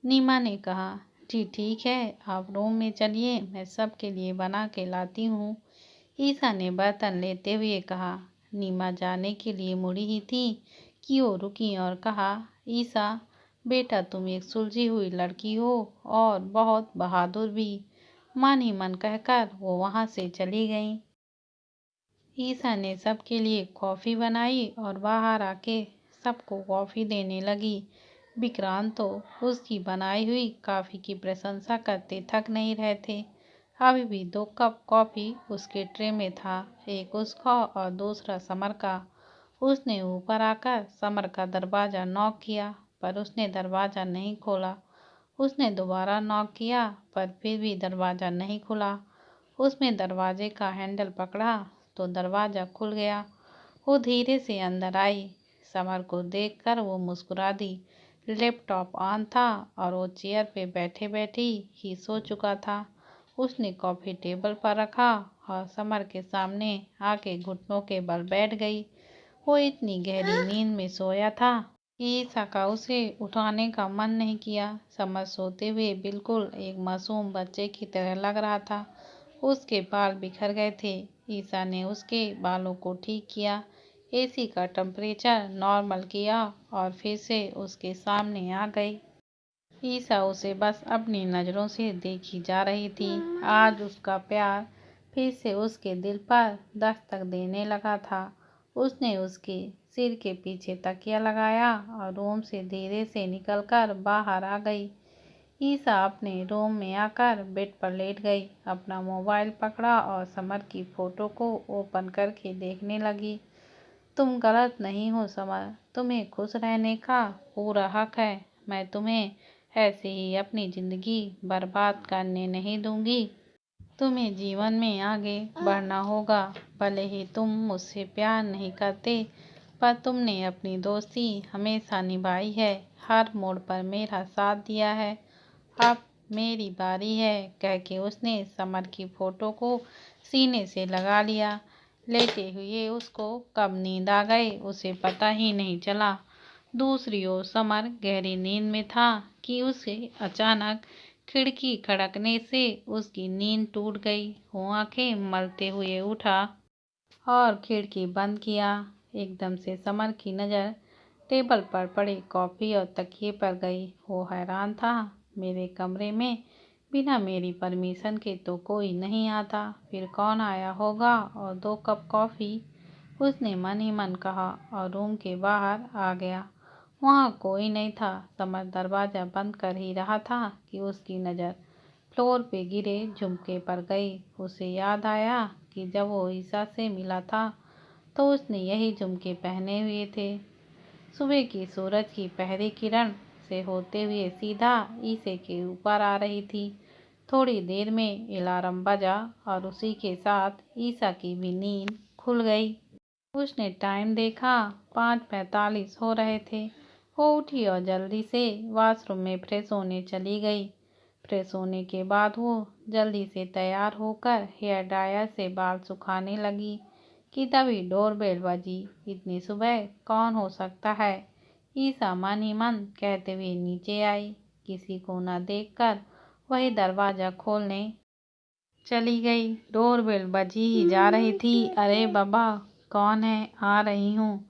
नीमा ने कहा। जी ठीक है, आप रूम में चलिए, मैं सबके लिए बना के लाती हूँ। ईसा ने बर्तन लेते हुए कहा। नीमा जाने के लिए मुड़ी ही थी कि वो रुकी और कहा। ईसा बेटा, तुम एक सुलझी हुई लड़की हो और बहुत बहादुर भी। मन ही मन कहकर वो वहाँ से चली गई। ईसा ने सबके लिए कॉफ़ी बनाई और बाहर आके सबको कॉफ़ी देने लगी। विक्रांत तो उसकी बनाई हुई कॉफ़ी की प्रशंसा करते थक नहीं रहे थे। अभी भी 2 कप कॉफ़ी उसके ट्रे में था, एक उसका और दूसरा समर का। उसने ऊपर आकर समर का दरवाज़ा नॉक किया, पर उसने दरवाज़ा नहीं खोला। उसने दोबारा नॉक किया, पर फिर भी दरवाज़ा नहीं खुला। उसने दरवाजे का हैंडल पकड़ा तो दरवाज़ा खुल गया। वो धीरे से अंदर आई। समर को देखकर वो मुस्कुरा दी। लैपटॉप ऑन था और वो चेयर पे बैठे बैठी ही सो चुका था। उसने कॉफ़ी टेबल पर रखा और समर के सामने आके घुटनों के बल बैठ गई। वो इतनी गहरी नींद में सोया था कि ईसा का उसे उठाने का मन नहीं किया। समर सोते हुए बिल्कुल एक मासूम बच्चे की तरह लग रहा था। उसके बाल बिखर गए थे। ईसा ने उसके बालों को ठीक किया, एसी का टेम्परेचर नॉर्मल किया और फिर से उसके सामने आ गई। ईसा उसे बस अपनी नज़रों से देखी जा रही थी। आज उसका प्यार फिर से उसके दिल पर दस्तक देने लगा था। उसने उसके सिर के पीछे तकिया लगाया और रूम से धीरे से निकलकर बाहर आ गई। ईसा अपने रूम में आकर बेड पर लेट गई, अपना मोबाइल पकड़ा और समर की फ़ोटो को ओपन करके देखने लगी। तुम गलत नहीं हो समर, तुम्हें खुश रहने का पूरा हक है। मैं तुम्हें ऐसे ही अपनी ज़िंदगी बर्बाद करने नहीं दूंगी। तुम्हें जीवन में आगे बढ़ना होगा। भले ही तुम मुझसे प्यार नहीं करते, पर तुमने अपनी दोस्ती हमेशा निभाई है, हर मोड़ पर मेरा साथ दिया है। अब मेरी बारी है, कह के उसने समर की फोटो को सीने से लगा लिया। लेटे हुए उसको कब नींद आ गई उसे पता ही नहीं चला। दूसरी ओर समर गहरी नींद में था कि उसे अचानक खिड़की खड़कने से उसकी नींद टूट गई। वो आंखें मलते हुए उठा और खिड़की बंद किया। एकदम से समर की नज़र टेबल पर पड़े कॉफ़ी और तकिए पर गई। वो हैरान था, मेरे कमरे में बिना मेरी परमिशन के तो कोई नहीं आता, फिर कौन आया होगा और 2 कप कॉफ़ी, उसने मन ही मन कहा और रूम के बाहर आ गया। वहाँ कोई नहीं था। समर दरवाज़ा बंद कर ही रहा था कि उसकी नज़र फ्लोर पे गिरे झुमके पर गई। उसे याद आया कि जब वो ईसा से मिला था तो उसने यही झुमके पहने हुए थे। सुबह की सूरज की पहली किरण से होते हुए सीधा ईसे के ऊपर आ रही थी। थोड़ी देर में अलार्म बजा और उसी के साथ ईसा की भी नींद खुल गई। उसने टाइम देखा, 5:45 हो रहे थे। वो उठी और जल्दी से वॉशरूम में फ्रेश होने चली गई। फ्रेश होने के बाद वो जल्दी से तैयार होकर हेयर ड्रायर से बाल सुखाने लगी कि तभी डोरबेल बजी। इतनी सुबह कौन हो सकता है, ईसा मन ही मन कहते हुए नीचे आई। किसी को न देखकर वही दरवाज़ा खोलने चली गई। डोरबेल बजी ही जा रही थी। अरे बाबा, कौन है, आ रही हूँ,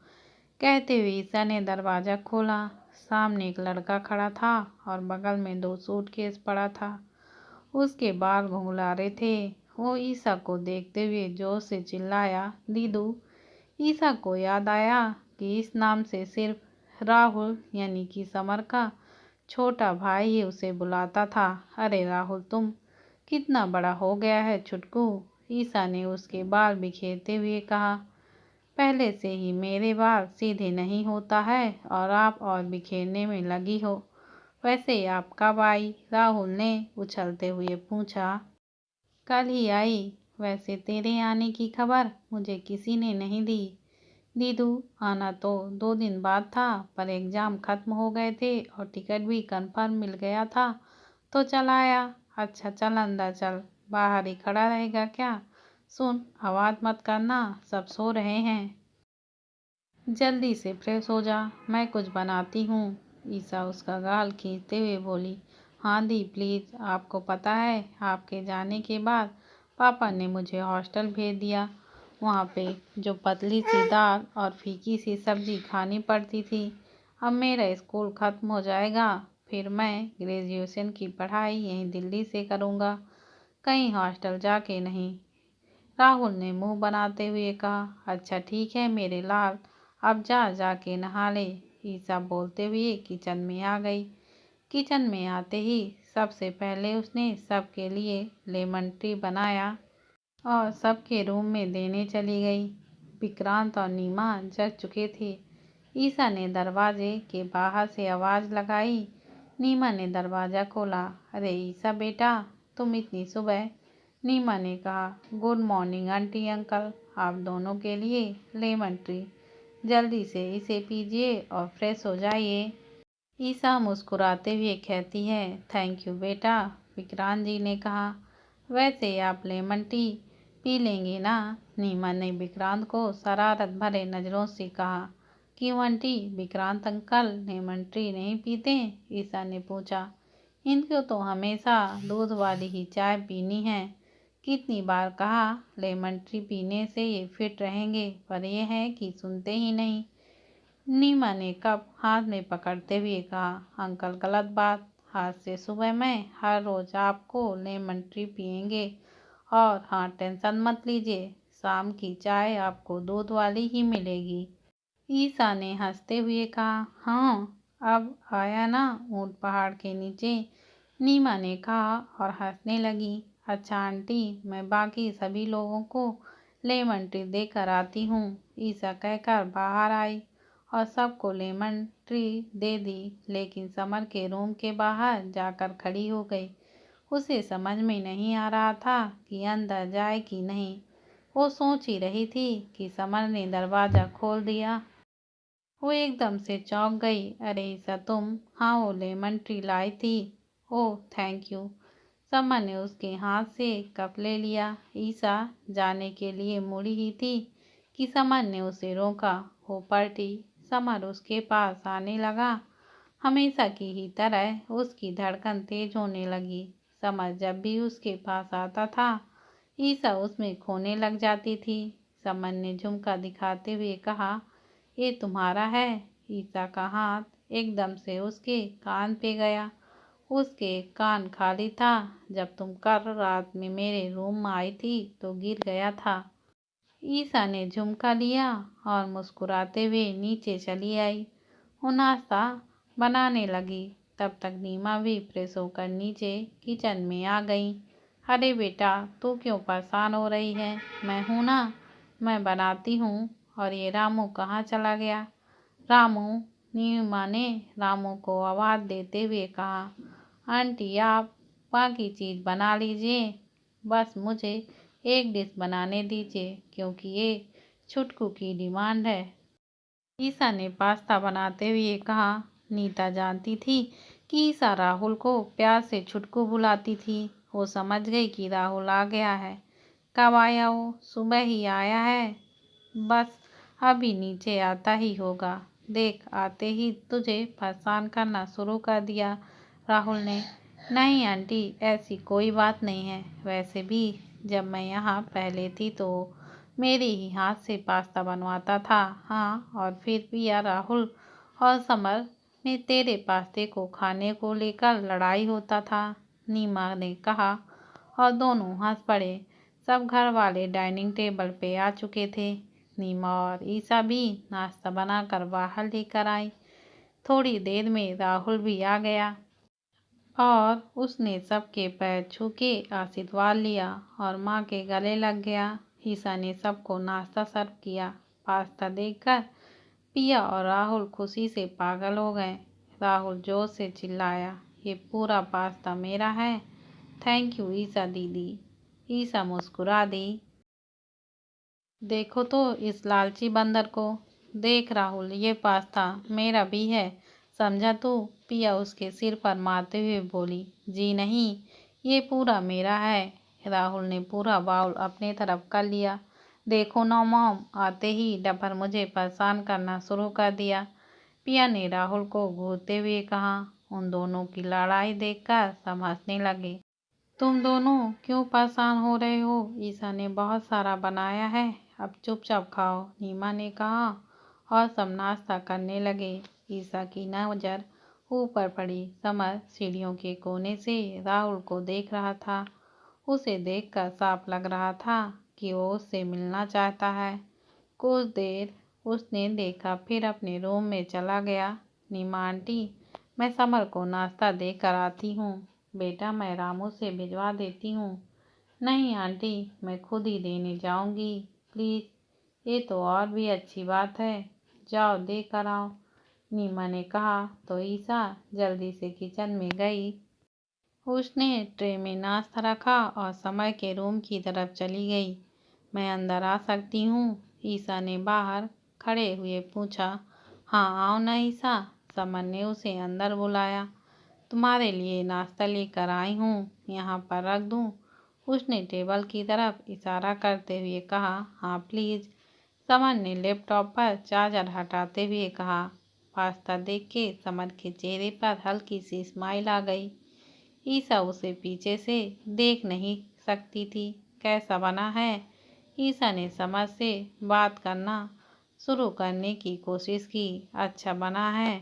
कहते हुए ईसा ने दरवाज़ा खोला। सामने एक लड़का खड़ा था और बगल में 2 सूटकेस पड़ा था। उसके बाल घुंघराले थे। वो ईसा को देखते हुए जोर से चिल्लाया, दीदू। ईसा को याद आया कि इस नाम से सिर्फ राहुल यानी कि समर का छोटा भाई ही उसे बुलाता था। अरे राहुल, तुम कितना बड़ा हो गया है छुटकू, ईसा ने उसके बाल बिखेरते हुए कहा। पहले से ही मेरे बाल सीधे नहीं होता है और आप और बिखेरने में लगी हो। वैसे आप कब आई, राहुल ने उछलते हुए पूछा। कल ही आई। वैसे तेरे आने की खबर मुझे किसी ने नहीं दी दीदू। आना तो 2 दिन बाद था, पर एग्ज़ाम खत्म हो गए थे और टिकट भी कंफर्म मिल गया था तो चल आया। अच्छा चल अंदर चल, बाहर ही खड़ा रहेगा क्या। सुन, आवाज़ मत करना, सब सो रहे हैं। जल्दी से फ्रेश हो जा, मैं कुछ बनाती हूँ। ईसा उसका गाल खींचते हुए बोली। हाँ दी प्लीज़, आपको पता है आपके जाने के बाद पापा ने मुझे हॉस्टल भेज दिया। वहाँ पे जो पतली सी दाल और फीकी सी सब्जी खानी पड़ती थी। अब मेरा स्कूल ख़त्म हो जाएगा, फिर मैं ग्रेजुएशन की पढ़ाई यहीं दिल्ली से करूँगा, कहीं हॉस्टल जाके नहीं, राहुल ने मुंह बनाते हुए कहा। अच्छा ठीक है मेरे लाल, अब जाके नहा ले, ईसा बोलते हुए किचन में आ गई। किचन में आते ही सबसे पहले उसने सबके लिए लेमन टी बनाया और सबके रूम में देने चली गई। विक्रांत और नीमा जग चुके थे। ईसा ने दरवाजे के बाहर से आवाज़ लगाई। नीमा ने दरवाज़ा खोला। अरे ईसा बेटा, तुम इतनी सुबह, नीमा ने कहा। गुड मॉर्निंग आंटी अंकल, आप दोनों के लिए लेमन टी, जल्दी से इसे पीजिए और फ्रेश हो जाइए। ईसा मुस्कुराते हुए कहती है, थैंक यू बेटा, विक्रांत जी ने कहा। वैसे आप लेमन टी पी लेंगे ना, नीमा ने विक्रांत को शरारत भरे नज़रों से कहा। क्यों aunty, Vikrant uncle lemon tea नहीं पीते, ईसा ने पूछा। इनको तो हमेशा दूध वाली ही चाय पीनी है। कितनी बार कहा लेमन टी पीने से ये फिट रहेंगे, पर ये है कि सुनते ही नहीं। नीमा ने कप हाथ में पकड़ते हुए कहा। अंकल गलत बात, आज से सुबह मैं हर रोज़ आपको लेमन टी पियेंगे। और हाँ, टेंशन मत लीजिए, शाम की चाय आपको दूध वाली ही मिलेगी। ईसा ने हंसते हुए कहा। हाँ, अब आया ना ऊँट पहाड़ के नीचे, नीमा ने कहा और हंसने लगी। अच्छा आंटी, मैं बाकी सभी लोगों को लेमन ट्री देकर आती हूँ। ईसा कहकर बाहर आई और सबको लेमन ट्री दे दी, लेकिन समर के रूम के बाहर जाकर खड़ी हो गई। उसे समझ में नहीं आ रहा था कि अंदर जाए कि नहीं। वो सोच ही रही थी कि समर ने दरवाज़ा खोल दिया। वो एकदम से चौंक गई। अरे ईसा तुम? हाँ, वो लेमन ट्री लाई थी। Oh thank you. समर ने उसके हाथ से कप ले लिया। ईसा जाने के लिए मुड़ी ही थी कि समर ने उसे रोका। वो पलटी। समर उसके पास आने लगा। हमेशा की ही तरह उसकी धड़कन तेज होने लगी। समर जब भी उसके पास आता था, ईसा उसमें खोने लग जाती थी। समर ने झुमका दिखाते हुए कहा, ये तुम्हारा है? ईसा का हाथ एकदम से उसके कान पे गया। उसके कान खाली था। जब तुम कल रात में मेरे रूम में आई थी तो गिर गया था। ईसा ने झुमका लिया और मुस्कुराते हुए नीचे चली आई। वो नाश्ता बनाने लगी। तब तक नीमा भी फ्रेश होकर नीचे किचन में आ गई। अरे बेटा, तू क्यों परेशान हो रही है? मैं हूं ना, मैं बनाती हूँ। और ये रामू कहाँ चला गया? रामू? नीमा ने रामू को आवाज़ देते हुए कहा। आंटी आप बाकी चीज़ बना लीजिए, बस मुझे एक डिश बनाने दीजिए क्योंकि ये छुटकू की डिमांड है। ईसा ने पास्ता बनाते हुए कहा। नीता जानती थी कि ईसा राहुल को प्यार से छुटकू बुलाती थी। वो समझ गई कि राहुल आ गया है। कब आया वो? सुबह ही आया है, बस अभी नीचे आता ही होगा। देख, आते ही तुझे परेशान करना शुरू कर दिया राहुल ने। नहीं आंटी, ऐसी कोई बात नहीं है। वैसे भी जब मैं यहाँ पहले थी तो मेरे ही हाथ से पास्ता बनवाता था। हाँ, और फिर भी यार राहुल और समर में तेरे पास्ते को खाने को लेकर लड़ाई होता था, नीमा ने कहा। और दोनों हंस पड़े। सब घर वाले डाइनिंग टेबल पे आ चुके थे। नीमा और ईसा भी नाश्ता बनाकर बाहर लेकर आई। थोड़ी देर में राहुल भी आ गया और उसने सबके पैर छू के आशीर्वाद लिया और माँ के गले लग गया। ईसा ने सबको नाश्ता सर्व किया। पास्ता देखकर पिया और राहुल खुशी से पागल हो गए। राहुल जोर से चिल्लाया, ये पूरा पास्ता मेरा है। थैंक यू ईसा दीदी। ईसा मुस्कुरा दी। देखो तो इस लालची बंदर को। देख राहुल, ये पास्ता मेरा भी है, समझा तू? पिया उसके सिर पर मारते हुए बोली। जी नहीं, ये पूरा मेरा है। राहुल ने पूरा बाउल अपने तरफ कर लिया। देखो ना मॉम, आते ही डफर मुझे परेशान करना शुरू कर दिया, पिया ने राहुल को घूरते हुए कहा। उन दोनों की लड़ाई देखकर सब हंसने लगे। तुम दोनों क्यों परेशान हो रहे हो? ईसा ने बहुत सारा बनाया है, अब चुपचाप खाओ, नीमा ने कहा। और सब नाश्ता करने लगे। ईसा की नज़र ऊपर पड़ी। समर सीढ़ियों के कोने से राहुल को देख रहा था। उसे देखकर साफ लग रहा था कि वो उससे मिलना चाहता है। कुछ देर उसने देखा, फिर अपने रूम में चला गया। नीमा आंटी, मैं समर को नाश्ता देकर आती हूँ। बेटा, मैं रामू से भिजवा देती हूँ। नहीं आंटी, मैं खुद ही देने जाऊंगी, प्लीज़। ये तो और भी अच्छी बात है, जाओ देकर आओ, नीमा ने कहा। तो ईसा जल्दी से किचन में गई। उसने ट्रे में नाश्ता रखा और समय के रूम की तरफ चली गई। मैं अंदर आ सकती हूँ? ईसा ने बाहर खड़े हुए पूछा। हाँ आओ ना ईसा। समर ने उसे अंदर बुलाया। तुम्हारे लिए नाश्ता लेकर आई हूँ, यहाँ पर रख दूँ? उसने टेबल की तरफ इशारा करते हुए कहा। हाँ प्लीज़। समर ने लैपटॉप पर चार्जर हटाते हुए कहा। पास्ता देख के समर के चेहरे पर हल्की सी स्माइल आ गई। ईसा उसे पीछे से देख नहीं सकती थी। कैसा बना है? ईसा ने समर से बात करना शुरू करने की कोशिश की। अच्छा बना है,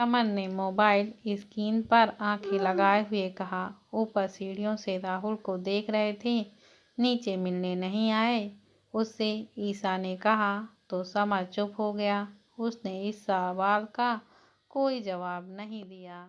समर ने मोबाइल स्क्रीन पर आंखें लगाए हुए कहा। ऊपर सीढ़ियों से राहुल को देख रहे थे, नीचे मिलने नहीं आए उससे, ईसा ने कहा। तो समर चुप हो गया। उसने इस सवाल का कोई जवाब नहीं दिया।